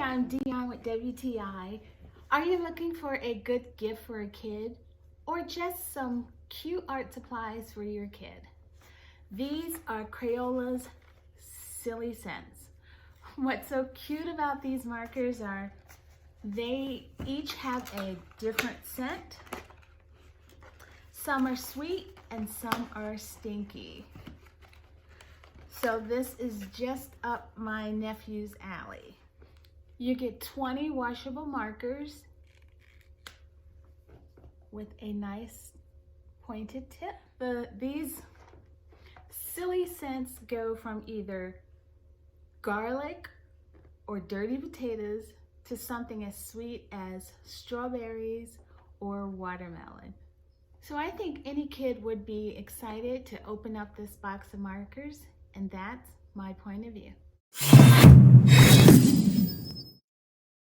I'm Dion with WTI. Are you looking for a good gift for a kid or just some cute art supplies for your kid? These are Crayola's Silly Scents. What's so cute about these markers are they each have a different scent. Some are sweet and some are stinky. So this is just up my nephew's alley. You get 20 washable markers with a nice pointed tip. These silly scents go from either garlic or dirty potatoes to something as sweet as strawberries or watermelon. So I think any kid would be excited to open up this box of markers, and that's my point of view.